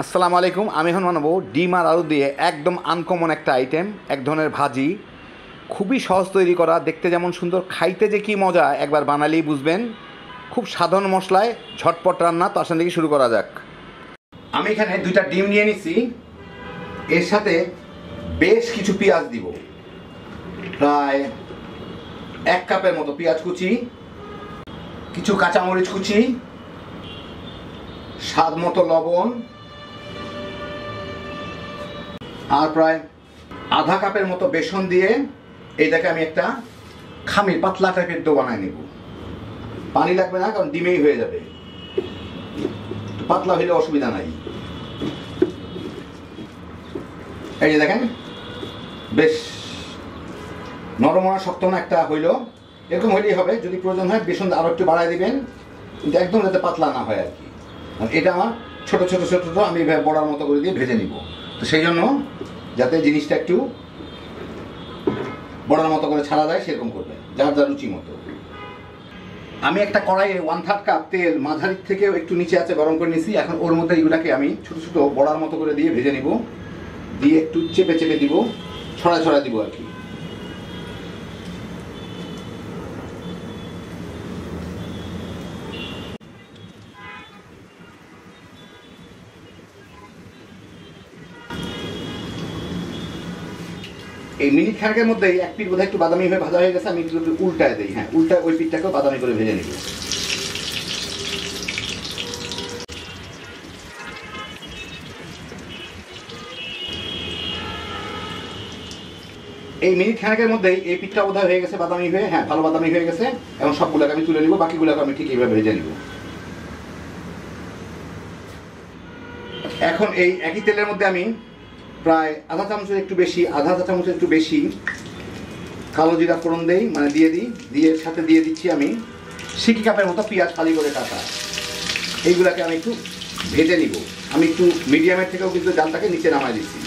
আসসালামু আলাইকুম। আমি এখন বানাবো ডিম আর আলু দিয়ে একদম আনকমন একটা আইটেম, এক ধরনের ভাজি। খুবই সহজ তৈরি করা, দেখতে যেমন সুন্দর, খাইতে যে কী মজা একবার বানালেই বুঝবেন। খুব সাধারণ মশলায় ঝটপট রান্না, তো আসলে থেকে শুরু করা যাক। আমি এখানে 2টা ডিম নিয়ে নিছি, এর সাথে বেশ কিছু পেঁয়াজ দিব, প্রায় 1 কাপের মতো পেঁয়াজ কুচি, কিছু কাঁচামরিচ কুচি, স্বাদ মতো লবণ, আর প্রায় আধা কাপের মতো বেসন দিয়ে এইটাকে আমি একটা খামির পাতলা টাইপের ডো বানায় নেব। পানি লাগবে না, কারণ ডিমেই হয়ে যাবে, পাতলা হইলে অসুবিধা নাই। এই যে দেখেন, বেশ নরম না শক্ত না একটা হইল, এরকম হইলেই হবে। যদি প্রয়োজন হয় বেসন আরো একটু বাড়ায় দিবেন, কিন্তু একদম যাতে পাতলা না হয় আর কি। এটা আমার ছোট ছোট ছোট ছোট আমি বড়ার মতো করে দিয়ে ভেজে নিব, তো সেই জন্য যাতে জিনিসটা একটু বড়ার মতো করে ছাড়া যায় সেরকম করবেন, যার যার রুচি মতো। আমি একটা কড়াইয়ে 1/3 কাপ তেল মাঝারির থেকেও একটু নিচে আছে গরম করে নিয়েছি। এখন ওর মধ্যে এগুলাকে আমি ছোট ছোট বড়ার মতো করে দিয়ে ভেজে নিব, দিয়ে একটু চেপে চেপে দিব, ছড়া ছড়া দিব আর কি। এই মিনিট খানেকের মধ্যে এক পিঠ বোধহয় একটু বাদামি হয়ে ভাজা হয়ে গেছে, আমি একটু উল্টায় দিই। হ্যাঁ, উল্টায় ওই পিঠটাকেও বাদামি করে ভেজে নিব। এই মিনিট খানেকের মধ্যেই এই পিঠটা বোধহয় হয়ে গেছে বাদামি হয়ে, হ্যাঁ ভালো বাদামি হয়ে গেছে। এবং সবগুলোকে আমি তুলে নিব, বাকিগুলোকে আমি ঠিক এইভাবে ভেজে নিব। এখন এই একই তেলের মধ্যে আমি প্রায় আধা চামচের একটু বেশি কালো জিরা ফোড়ন দেই, মানে দিয়ে দিই। দিয়ে সাথে দিয়ে দিচ্ছি আমি সিকি কাপের মতো পেঁয়াজ ফালি করে কাটা। এইগুলাকে আমি একটু ভেজে নিব। আমি একটু মিডিয়ামের থেকেও কিন্তু জালটাকে নিচে নামাই দিচ্ছি।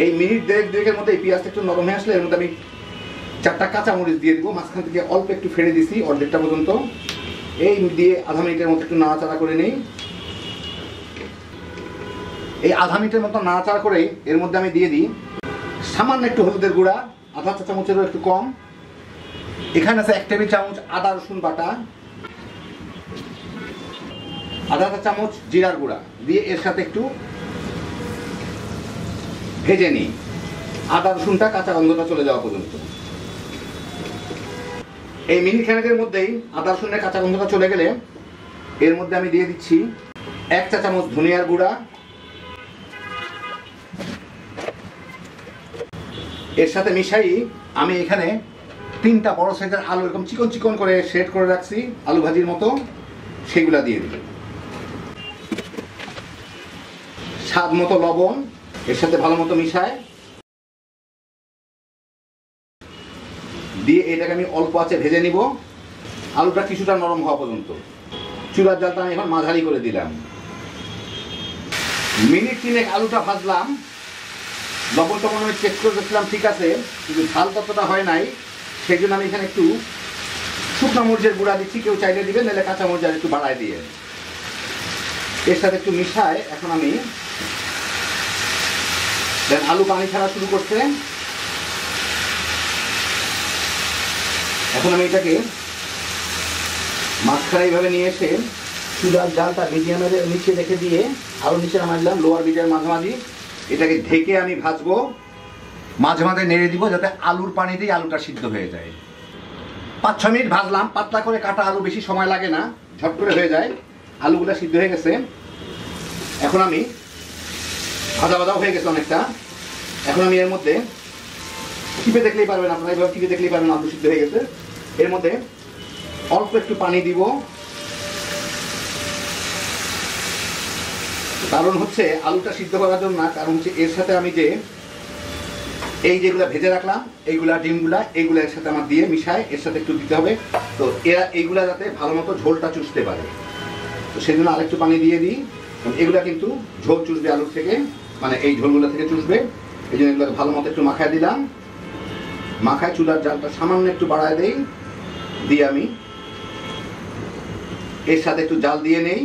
এই মিনিট দেড়েকের মধ্যে এই পেঁয়াজটা একটু নরম হয়ে আসলে এর মধ্যে আমি 4টা কাঁচামরিচ দিয়ে দিব, মাঝখান থেকে অল্প একটু ফেলে দিছি অর্ধেকটা পর্যন্ত। এই দিয়ে আধা মিনিটের মতো একটু নাড়াচাড়া করে নিই। এই আধা মিনিটের মতো নাড়াচাড়া করে এর মধ্যে আমি দিয়ে দিই সামান্য একটু হলুদের গুঁড়া, আধা চা চামচেরও একটু কম। এখানে আছে 1 টেবিল চামচ আদা রসুন বাটা, আধা চা চামচ জিরার গুঁড়া দিয়ে এর সাথে একটু ভেজে নিই, আদা রসুনটা কাঁচা গন্ধটা চলে যাওয়া পর্যন্ত। এই মিনিট খানেকের মধ্যেই আদা রসুনের কাঁচা গন্ধটা চলে গেলে এর মধ্যে আমি দিয়ে দিচ্ছি 1 চা চামচ ধনিয়ার গুঁড়া, এর সাথে মিশাই আমি এখানে 3টা বড় সাইজের আলু এরকম চিকন চিকন করে শেড করে রাখছি আলু ভাজির মতো, সেগুলা দিয়ে দিই। স্বাদ মতো লবণ এর সাথে ভালো মতো মিশায় দিয়ে এটাকে আমি অল্প আঁচে ভেজে নিব, আলুটা কিছুটা নরম হওয়া পর্যন্ত। চুলার জালটা আমি এখন মাঝারি করে দিলাম। মিনিট 3 আলুটা ভাজলাম, লবণ টবণ আমি চেক করে দেখলাম ঠিক আছে, কিন্তু ঝাল ততটা হয় নাই। সেই জন্য আমি এখানে একটু শুকনো মরিচের গুঁড়া দিচ্ছি, কেউ চাইলে দিবেন, নাহলে কাঁচা মরিচ একটু বাড়ায় দিয়ে এর সাথে একটু মিশায় এখন আমি আলু পানি ছাড়া শুরু করছে। এখন আমি এটাকে মাঝখানে এইভাবে নিয়ে এসে চুলার জালটা মিডিয়ামের নিচে রেখে দিয়ে আরো নিচে নামাই দিলাম, লোয়ার মিডিয়ার মাঝামাঝি। এটাকে ঢেকে আমি ভাজবো, মাঝে মাঝে নেড়ে দিব যাতে আলুর পানিতেই আলুটা সিদ্ধ হয়ে যায়। 5-6 মিনিট ভাজলাম, পাতলা করে কাটা আলু, বেশি সময় লাগে না, ঝট করে হয়ে যায়। আলুগুলো সিদ্ধ হয়ে গেছে। এখন আমি ভাজা ভাজাও হয়ে গেছে অনেকটা। এখন আমি এর মধ্যে টিপে দেখলেই পারবেন, আপনারা এইভাবে টিপে দেখলেই পারবেন আলু সিদ্ধ হয়ে গেছে। এর মধ্যে অল্প একটু পানি দিব, কারণ হচ্ছে আলুটা সিদ্ধ করার জন্য না, কারণ হচ্ছে এর সাথে আমি যে এই যেগুলা ভেজে রাখলাম এইগুলা ডিমগুলা এইগুলা এর সাথে আমার দিয়ে মিশায় এর সাথে একটু দিতে হবে, তো এরা এইগুলা যাতে ভালো মতো ঝোলটা চুষতে পারে, তো সেই জন্য আরেকটু পানি দিয়ে দিই। এগুলা কিন্তু ঝোল চুষবে আলুর থেকে, মানে এই ঝোলগুলা থেকে চুষবে, এই জন্য এগুলোকে ভালো মতো একটু মাখায় দিলাম। মাখায় চুলার জালটা সামান্য একটু বাড়ায় দেই, দিয়ে আমি এর সাথে একটু জাল দিয়ে নেই।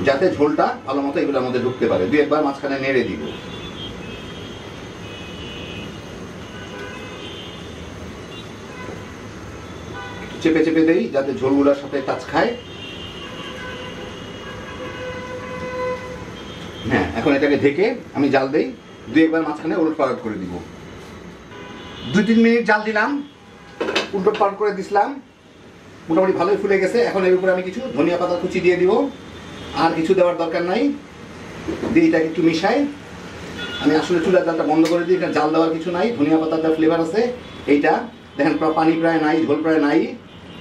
যাতে ঝোলটা ভালো মতো এগুলোর মধ্যে ঢুকতে পারে। 2 একবার মাঝখানে নেড়ে দিব। চেপে চেপে দেই যাতে ঝোলগুলোর সাথে টাচ খায়। হ্যাঁ, এখন এটাকে ঢেকে আমি জাল দেই, 2 একবার মাঝখানে উলট পালট করে দিব। 2-3 মিনিট জাল দিলাম, উলট পালট করে দিলাম, মোটামুটি ভালোই ফুলে গেছে। এখন এর উপরে আমি কিছু ধনিয়া পাতা কুচি দিয়ে দিব, আর কিছু দেওয়ার দরকার নাই। দিয়ে এটাকে একটু মিশাই। আমি আসলে চুলার জালটা বন্ধ করে দিই, এটা জাল দেওয়ার কিছু নাই, ধনিয়া পাতার যা ফ্লেভার আছে এইটা দেখেন, পানি প্রায় নাই, ঝোল প্রায় নাই,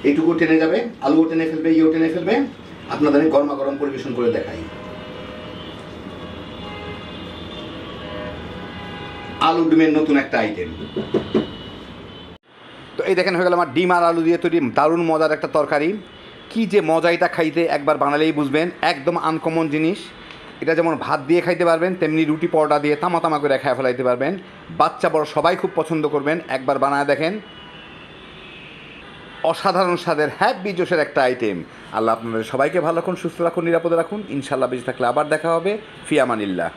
এইটুকু টেনে যাবে, আলুও টেনে ফেলবে, ইয়েও টেনে ফেলবে। আপনাদের গরমা গরম পরিবেশন করে দেখাই। আলু ডিমের নতুন একটা আইটেম। তো এই দেখেন হয়ে গেল আমার ডিম আর আলু দিয়ে তৈরি দারুণ মজার একটা তরকারি। কি যে মজা এটা খাইতে, একবার বানালেই বুঝবেন। একদম আনকমন জিনিস। এটা যেমন ভাত দিয়ে খাইতে পারবেন, তেমনি রুটি পরোটা দিয়ে তামা তামা করে খেয়ে ফেলাইতে পারবেন। বাচ্চা বড় সবাই খুব পছন্দ করবেন, একবার বানায় দেখেন। অসাধারণ স্বাদের হ্যাপি জোশের একটা আইটেম। আল্লাহ আপনাদের সবাইকে ভালো রাখুন, সুস্থ রাখুন, নিরাপদে রাখুন। ইনশাল্লাহ বেঁচে থাকলে আবার দেখা হবে। ফি আমানিল্লাহ।